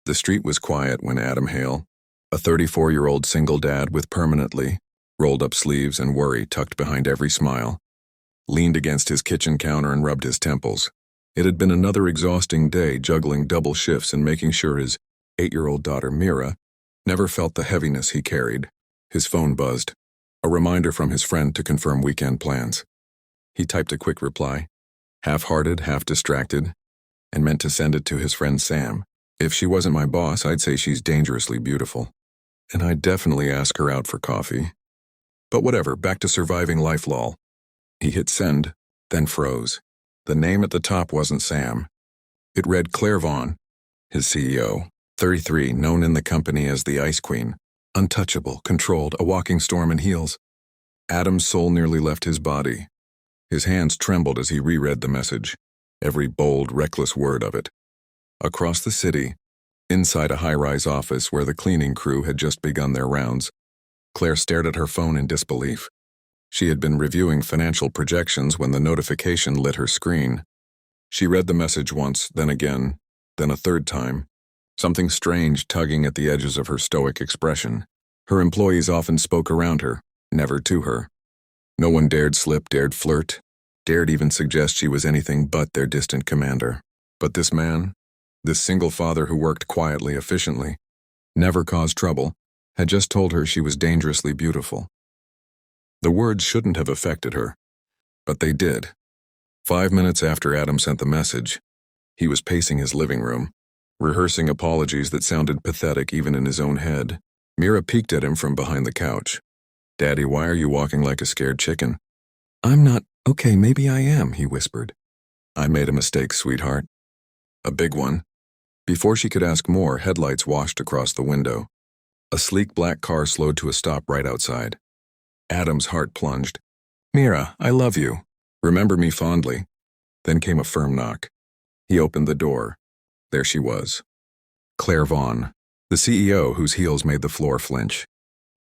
The street was quiet when Adam Hale, a 34-year-old single dad with permanently rolled-up sleeves and worry tucked behind every smile, leaned against his kitchen counter and rubbed his temples. It had been another exhausting day juggling double shifts and making sure his 8-year-old daughter, Mira, never felt the heaviness he carried. His phone buzzed, a reminder from his friend to confirm weekend plans. He typed a quick reply, half-hearted, half-distracted, and meant to send it to his friend Sam. If she wasn't my boss, I'd say she's dangerously beautiful. And I'd definitely ask her out for coffee. But whatever, back to surviving life lol. He hit send, then froze. The name at the top wasn't Sam. It read Claire Vaughn, his CEO, 33, known in the company as the Ice Queen, untouchable, controlled, a walking storm in heels. Adam's soul nearly left his body. His hands trembled as he reread the message, every bold, reckless word of it. Across the city, inside a high-rise office where the cleaning crew had just begun their rounds, Claire stared at her phone in disbelief. She had been reviewing financial projections when the notification lit her screen. She read the message once, then again, then a third time, something strange tugging at the edges of her stoic expression. Her employees often spoke around her, never to her. No one dared slip, dared flirt, dared even suggest she was anything but their distant commander. But this man, this single father who worked quietly, efficiently, never caused trouble, had just told her she was dangerously beautiful. The words shouldn't have affected her, but they did. 5 minutes after Adam sent the message, he was pacing his living room, rehearsing apologies that sounded pathetic even in his own head. Mira peeked at him from behind the couch. "Daddy, why are you walking like a scared chicken?" "I'm not, okay, maybe I am," he whispered. "I made a mistake, sweetheart. A big one." Before she could ask more, headlights washed across the window. A sleek black car slowed to a stop right outside. Adam's heart plunged. "Mira, I love you. Remember me fondly." Then came a firm knock. He opened the door. There she was. Claire Vaughn, the CEO whose heels made the floor flinch.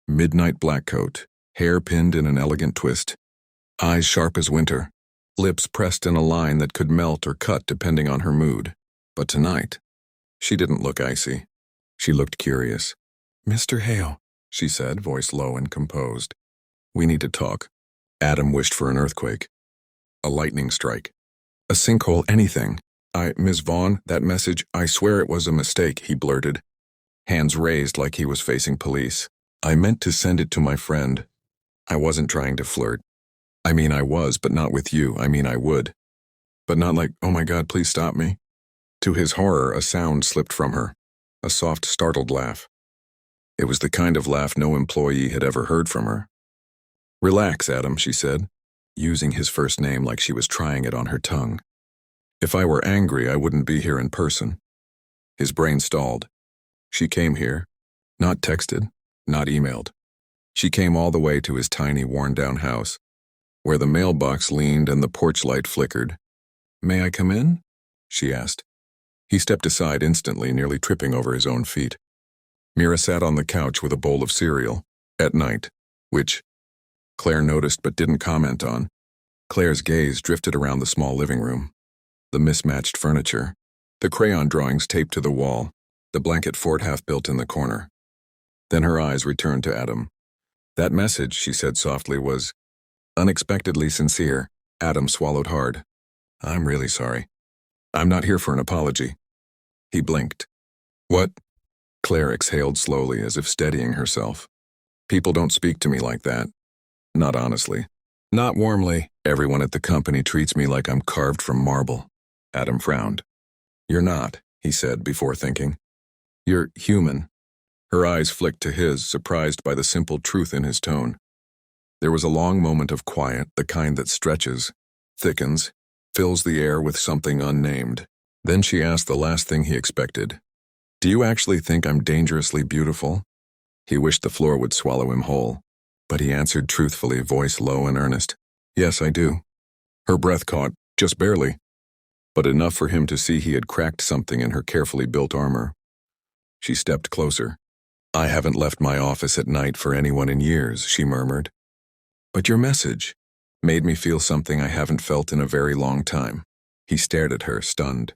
Midnight black coat, hair pinned in an elegant twist, eyes sharp as winter, lips pressed in a line that could melt or cut depending on her mood. But tonight, she didn't look icy. She looked curious. "Mr. Hale," she said, voice low and composed. "We need to talk." Adam wished for an earthquake. A lightning strike. A sinkhole, anything. Ms. Vaughn, that message, I swear it was a mistake," he blurted, hands raised like he was facing police. "I meant to send it to my friend. I wasn't trying to flirt. I mean, I was, but not with you. I mean, I would. But not like, oh my God, please stop me." To his horror, a sound slipped from her. A soft, startled laugh. It was the kind of laugh no employee had ever heard from her. "Relax, Adam," she said, using his first name like she was trying it on her tongue. "If I were angry, I wouldn't be here in person." His brain stalled. She came here, not texted, not emailed. She came all the way to his tiny, worn-down house, where the mailbox leaned and the porch light flickered. "May I come in?" she asked. He stepped aside instantly, nearly tripping over his own feet. Mira sat on the couch with a bowl of cereal, at night, which Claire noticed but didn't comment on. Claire's gaze drifted around the small living room. The mismatched furniture, the crayon drawings taped to the wall, the blanket fort half-built in the corner. Then her eyes returned to Adam. "That message," she said softly, was unexpectedly sincere. Adam swallowed hard. "I'm really sorry. I'm not here for an apology." He blinked. "What?" Claire exhaled slowly, as if steadying herself. "People don't speak to me like that. Not honestly. Not warmly. Everyone at the company treats me like I'm carved from marble." Adam frowned. "You're not," he said before thinking. "You're human." Her eyes flicked to his, surprised by the simple truth in his tone. There was a long moment of quiet, the kind that stretches, thickens, fills the air with something unnamed. Then she asked the last thing he expected. "Do you actually think I'm dangerously beautiful?" He wished the floor would swallow him whole, but he answered truthfully, voice low and earnest. "Yes, I do." Her breath caught, just barely, but enough for him to see he had cracked something in her carefully built armor. She stepped closer. "I haven't left my office at night for anyone in years," she murmured. "But your message made me feel something I haven't felt in a very long time." He stared at her, stunned.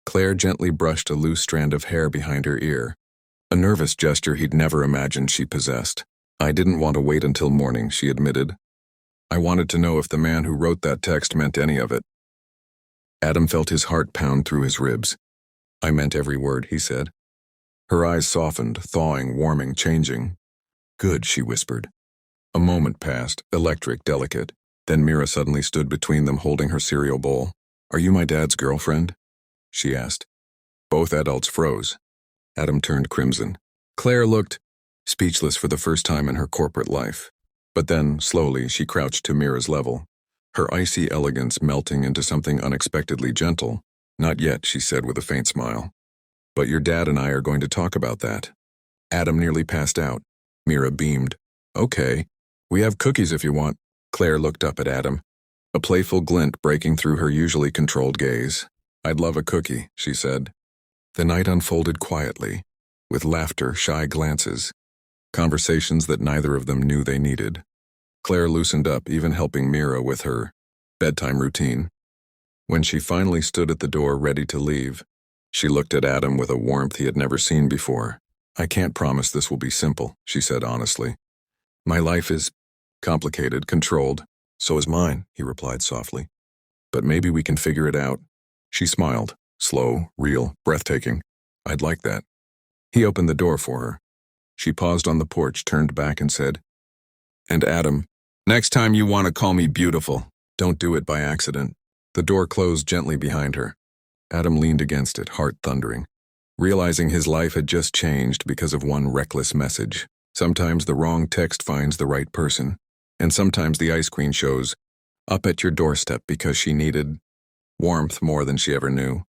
Claire gently brushed a loose strand of hair behind her ear, a nervous gesture he'd never imagined she possessed. I didn't want to wait until morning, she admitted. I wanted to know if the man who wrote that text meant any of it. Adam felt his heart pound through his ribs. I meant every word, he said. Her eyes softened, thawing, warming, changing. Good, she whispered. A moment passed, electric, delicate. Then Mira suddenly stood between them holding her cereal bowl. Are you my dad's girlfriend? She asked. Both adults froze. Adam turned crimson. Claire looked speechless for the first time in her corporate life. But then, slowly, she crouched to Mira's level, her icy elegance melting into something unexpectedly gentle. Not yet, she said with a faint smile. But your dad and I are going to talk about that. Adam nearly passed out. Mira beamed. Okay. We have cookies if you want. Claire looked up at Adam, a playful glint breaking through her usually controlled gaze. I'd love a cookie, she said. The night unfolded quietly, with laughter, shy glances, conversations that neither of them knew they needed. Claire loosened up, even helping Mira with her bedtime routine. When she finally stood at the door ready to leave, she looked at Adam with a warmth he had never seen before. I can't promise this will be simple, she said honestly. My life is complicated, controlled. So is mine, he replied softly. But maybe we can figure it out. She smiled, slow, real, breathtaking. I'd like that. He opened the door for her. She paused on the porch, turned back and said, And Adam, next time you want to call me beautiful, don't do it by accident. The door closed gently behind her. Adam leaned against it, heart thundering, realizing his life had just changed because of one reckless message. Sometimes the wrong text finds the right person, and sometimes the ice queen shows up at your doorstep because she needed warmth more than she ever knew.